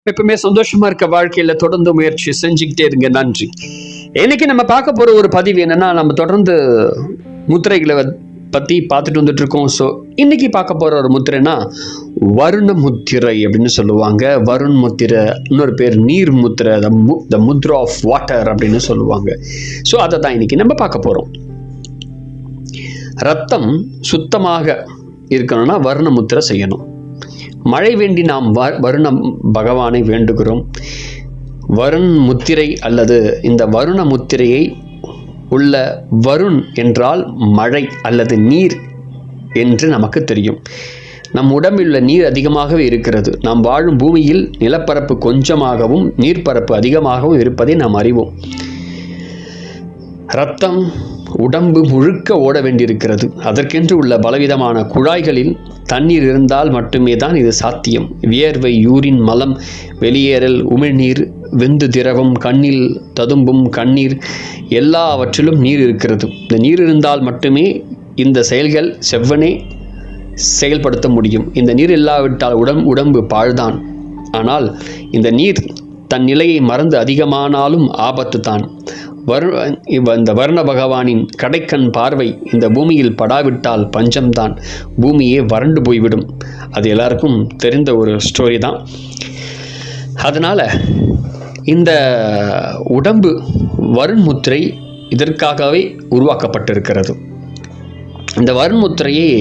எப்பவுமே சந்தோஷமா இருக்க வாழ்க்கையில தொடர்ந்து முயற்சி செஞ்சுக்கிட்டே இருங்க. நன்றி. இன்னைக்கு நம்ம பார்க்க போற ஒரு பதிவு என்னன்னா, நம்ம தொடர்ந்து முத்திரைகளை பத்தி பார்த்துட்டு வந்துட்டு இருக்கோம். ஸோ இன்னைக்கு பார்க்க போற ஒரு முத்திரைனா வருண முத்திரை அப்படின்னு சொல்லுவாங்க. வருண் முத்திரை, இன்னொரு பேர் நீர் முத்திரை, த முத்ரா ஆஃப் வாட்டர் அப்படின்னு சொல்லுவாங்க. ஸோ அதை தான் இன்னைக்கு நம்ம பார்க்க போறோம். ரத்தம் சுத்தமாக இருக்கணும்னா வருண முத்திரை செய்யணும். மழை வேண்டி நாம் வருண பகவானை வேண்டுகிறோம். வருண் முத்திரை அல்லது இந்த வருண முத்திரையை உள்ள வருண் என்றால் மழை அல்லது நீர் என்று நமக்கு தெரியும். நம் உடம்பில் உள்ள நீர் அதிகமாகவே இருக்கிறது. நாம் வாழும் பூமியில் நிலப்பரப்பு கொஞ்சமாகவும் நீர்ப்பரப்பு அதிகமாகவும் இருப்பதை நாம் அறிவோம். இரத்தம் உடம்பு முழுக்க ஓட வேண்டியிருக்கிறது. அதற்கென்று உள்ள பலவிதமான குழாய்களில் தண்ணீர் இருந்தால் மட்டுமே தான் இது சாத்தியம். வியர்வை, யூரின், மலம் வெளியேறல், உமிழ்நீர், வெந்து திரவம், கண்ணில் ததும்பும் கண்ணீர், எல்லாவற்றிலும் நீர் இருக்கிறது. இந்த நீர் இருந்தால் மட்டுமே இந்த செயல்கள் செவ்வனே செயல்படுத்த முடியும். இந்த நீர் இல்லாவிட்டால் உடம்பு பாழ்தான். ஆனால் இந்த நீர் தன் நிலையை மறந்து அதிகமானாலும் ஆபத்து தான். இந்த வருண பகவானின் கடைக்கண் பார்வை இந்த பூமியில் படாவிட்டால் பஞ்சம்தான். பூமியே வறண்டு போய்விடும். அது எல்லாருக்கும் தெரிந்த ஒரு ஸ்டோரி தான். அதனால் இந்த உடம்பு வருண் முத்திரை இதற்காகவே உருவாக்கப்பட்டிருக்கிறது. இந்த வருண் முத்திரையே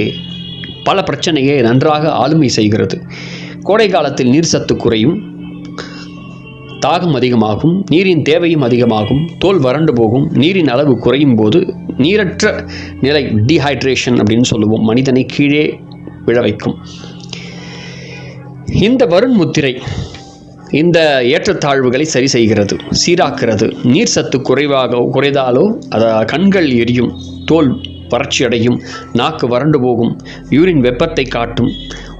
பல பிரச்சனையை நன்றாக ஆளுமை செய்கிறது. கோடை காலத்தில் நீர் சத்து குறையும், தாகம் அதிகமாகும், நீரின் தேவையும் அதிகமாகும், தோல் வறண்டு போகும். நீரின் அளவு குறையும் போது நீரற்ற நிலை, டீஹைட்ரேஷன் அப்படின்னு சொல்லுவோம், மனிதனை கீழே விழ வைக்கும். இந்த வருண் முத்திரை இந்த ஏற்றத்தாழ்வுகளை சரி செய்கிறது, சீராக்கிறது. நீர் சத்து குறைதாலோ கண்கள் எரியும், தோல் வறட்சி அடையும், நாக்கு வறண்டு போகும், யூரின் வெப்பத்தை காட்டும்,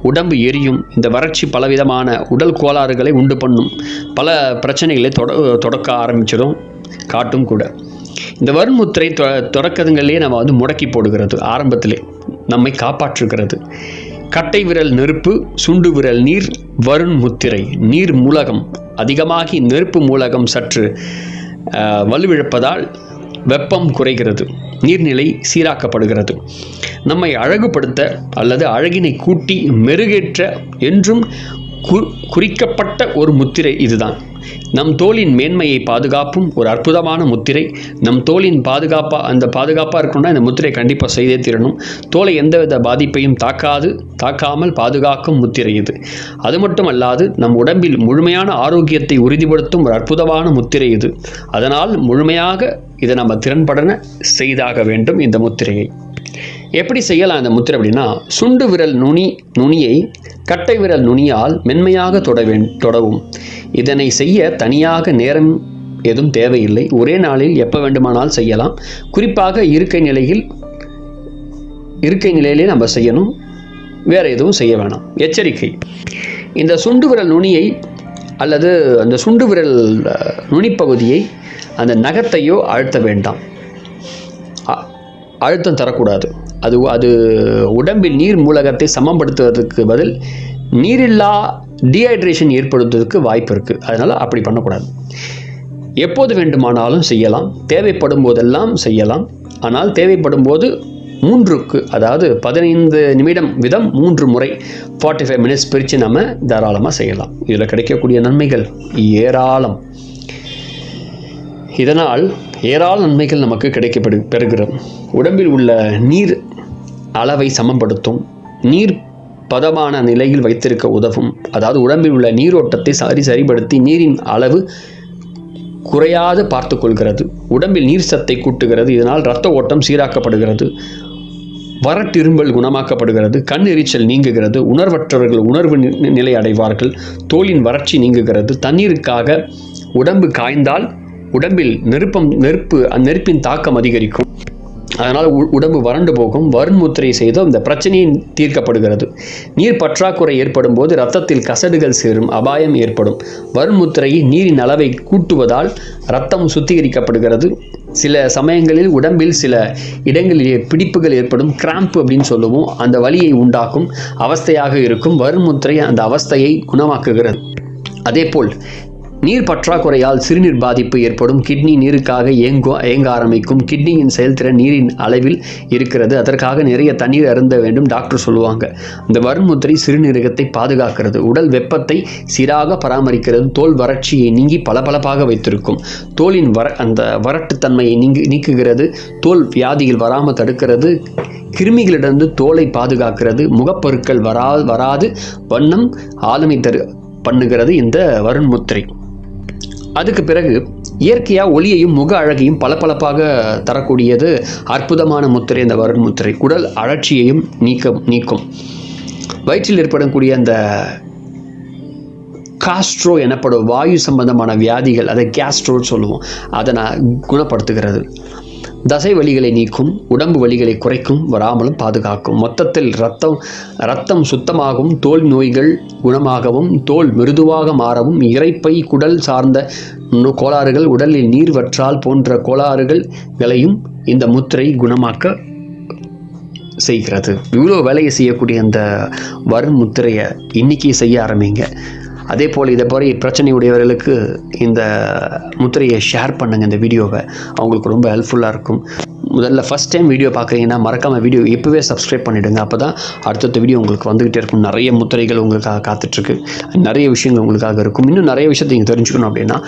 உடம்பு எரியும். இந்த வறட்சி பலவிதமான உடல் கோளாறுகளை உண்டு பண்ணும், பல பிரச்சனைகளை தொடக்க ஆரம்பிச்சிடும், காட்டும் கூட. இந்த வருண் முத்திரை தொடக்கங்களிலே நம்ம முடக்கி போடுகிறது. ஆரம்பத்திலே நம்மை காப்பாற்றுகிறது. கட்டை விரல் நெருப்பு, சுண்டு விரல் நீர். வருண் முத்திரை நீர் மூலகம் அதிகமாகி நெருப்பு மூலகம் சற்று வலுவிழப்பதால் வெப்பம் குறைகிறது, நீர்நிலை சீராக்கப்படுகிறது. நம்மை அழகுபடுத்த அல்லது அழகினை கூட்டி மெருகேற்ற என்றும் குறிக்கப்பட்ட ஒரு முத்திரை இதுதான். நம் தோலின் மேன்மையை பாதுகாப்பும் ஒரு அற்புதமான முத்திரை. நம் தோலின் பாதுகாப்பாக இருக்கணும்னா இந்த முத்திரை கண்டிப்பாக செய்தே தீரணும். தோலை எந்தவித பாதிப்பையும் தாக்காமல் பாதுகாக்கும் முத்திரை இது. அது மட்டும் அல்லாது நம் உடம்பில் முழுமையான ஆரோக்கியத்தை உறுதிப்படுத்தும் ஒரு அற்புதமான முத்திரை இது. அதனால் முழுமையாக இதை நம்ம திறன்படன செய்தாக வேண்டும். இந்த முத்திரையை எப்படி செய்யலாம்? இந்த முத்திரை அப்படின்னா, சுண்டு விரல் நுனியை கட்டை விரல் நுனியால் மென்மையாக தொடவும். இதனை செய்ய தனியாக நேரம் எதுவும் தேவையில்லை. ஒரே நாளில் எப்போ வேண்டுமானால் செய்யலாம். குறிப்பாக இருக்கை நிலையிலே நம்ம செய்யணும், வேற எதுவும் செய்ய வேணாம். எச்சரிக்கை: இந்த சுண்டு விரல் நுனியை அல்லது அந்த சுண்டு விரல் நுனிப்பகுதியை அந்த நகத்தையோ அழுத்த வேண்டாம், அழுத்தம் தரக்கூடாது. அது உடம்பில் நீர் மூலகத்தை சமப்படுத்துவதற்கு பதில் நீரில்லா டீஹைட்ரேஷன் ஏற்படுத்துவதற்கு வாய்ப்பு இருக்குது. அதனால் அப்படி பண்ணக்கூடாது. எப்போது வேண்டுமானாலும் செய்யலாம், தேவைப்படும் போதெல்லாம் செய்யலாம். ஆனால் தேவைப்படும் போது 3க்கு, அதாவது 15 நிமிடம் வீதம் 3 முறை 45 மினிட்ஸ் பிரித்து நம்ம தாராளமாக செய்யலாம். இதில் கிடைக்கக்கூடிய நன்மைகள் ஏராளம். இதனால் ஏராள நன்மைகள் நமக்கு பெறுகிறோம். உடம்பில் உள்ள நீர் அளவை சமப்படுத்தும், நீர் பதமான நிலையில் வைத்திருக்க உதவும். அதாவது உடம்பில் உள்ள நீரோட்டத்தை சரிபடுத்தி நீரின் அளவு குறையாது பார்த்து கொள்கிறது. உடம்பில் நீர் சத்தை கூட்டுகிறது. இதனால் இரத்த ஓட்டம் சீராக்கப்படுகிறது. வறட்டிரும்பல் குணமாக்கப்படுகிறது. கண் எரிச்சல் நீங்குகிறது. உணர்வற்றவர்கள் உணர்வு நிலை அடைவார்கள். தோலின் வறட்சி நீங்குகிறது. தண்ணீருக்காக உடம்பு காய்ந்தால் உடம்பில் நெருப்பின் தாக்கம் அதிகரிக்கும். அதனால் உடம்பு வறண்டு போகும். வருண் முத்திரை செய்தோ இந்த பிரச்சனையை தீர்க்கப்படுகிறது. நீர் பற்றாக்குறை ஏற்படும் போது இரத்தத்தில் கசடுகள் சேரும் அபாயம் ஏற்படும். வருண் முத்திரையை நீரின் அளவை கூட்டுவதால் இரத்தம் சுத்திகரிக்கப்படுகிறது. சில சமயங்களில் உடம்பில் சில இடங்களிலே பிடிப்புகள் ஏற்படும், கிராம்ப் அப்படின்னு சொல்லுவோம். அந்த வலியை உண்டாக்கும் அவஸ்தையாக இருக்கும். வருண் முத்திரை அந்த அவஸ்தையை குணமாக்குகிறது. அதேபோல் நீர் பற்றாக்குறையால் சிறுநீர் பாதிப்பு ஏற்படும். கிட்னி நீருக்காக ஏங்க ஆரம்பிக்கும். கிட்னியின் செயல்திறன் நீரின் அளவில் இருக்கிறது. அதற்காக நிறைய தண்ணீர் அருந்த வேண்டும் டாக்டர் சொல்லுவாங்க. இந்த வருண்முத்திரை சிறுநீரகத்தை பாதுகாக்கிறது. உடல் வெப்பத்தை சீராக பராமரிக்கிறது. தோல் வறட்சியை நீங்கி பளபளப்பாக வைத்திருக்கும். தோலின் அந்த வறட்டுத்தன்மையை நீக்குகிறது. தோல் வியாதிகள் வராமல் தடுக்கிறது. கிருமிகளிடந்து தோலை பாதுகாக்கிறது. முகப்பொருட்கள் வராது வண்ணம் ஆளுமை பண்ணுகிறது இந்த வருண்முத்திரை. அதுக்கு பிறகு இயற்கையாக ஒளியையும் முக அழகையும் பளபளப்பாக தரக்கூடியது அற்புதமான முத்திரை இந்த வருண்முத்திரை. உடல் அழற்சியையும் நீக்கும். வயிற்றில் ஏற்படக்கூடிய அந்த காஸ்ட்ரோ எனப்படும் வாயு சம்பந்தமான வியாதிகள், அதை கேஸ்ட்ரோன்னு சொல்லுவோம், அதை குணப்படுத்துகிறது. தசை வலிகளை நீக்கும். உடம்பு வலிகளை குறைக்கும், வராமலும் பாதுகாக்கும். மொத்தத்தில் இரத்தம் சுத்தமாகவும், தோல் நோய்கள் குணமாகவும், தோல் மிருதுவாக மாறவும், இரைப்பை குடல் சார்ந்த கோளாறுகள், உடலில் நீர் வற்றால் போன்ற கோளாறுகளையும் இந்த முத்திரை குணமாக்க செய்கிறது. இவ்வளோ வேலையை செய்யக்கூடிய இந்த வருண்முத்திரையை இன்னைக்கு செய்ய ஆரம்பிங்க. அதே போல் இதை மாதிரி பிரச்சனை உடையவர்களுக்கு இந்த முத்திரையை ஷேர் பண்ணுங்கள். இந்த வீடியோவை அவங்களுக்கு ரொம்ப ஹெல்ப்ஃபுல்லாக இருக்கும். முதல்ல ஃபஸ்ட் டைம் வீடியோ பார்க்குறீங்கன்னா மறக்காமல் வீடியோ இப்போவே சப்ஸ்கிரைப் பண்ணிவிடுங்க. அப்போ தான் அடுத்தடுத்த வீடியோ உங்களுக்கு வந்துக்கிட்டே இருக்கும். நிறைய முத்திரைகள் உங்களுக்காக காத்துட்ருக்கு. நிறைய விஷயங்கள் உங்களுக்காக இருக்கும். இன்னும் நிறைய விஷயத்தை நீங்கள் தெரிஞ்சுக்கணும் அப்படின்னா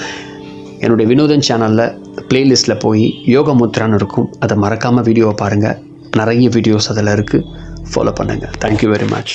என்னுடைய வினோதன் சேனலில் ப்ளேலிஸ்ட்டில் போய் யோக முத்திரான்னு இருக்கும். அதை மறக்காமல் வீடியோவை பாருங்கள். நிறைய வீடியோஸ் அதில் இருக்குது. ஃபாலோ பண்ணுங்கள். Thank you very much.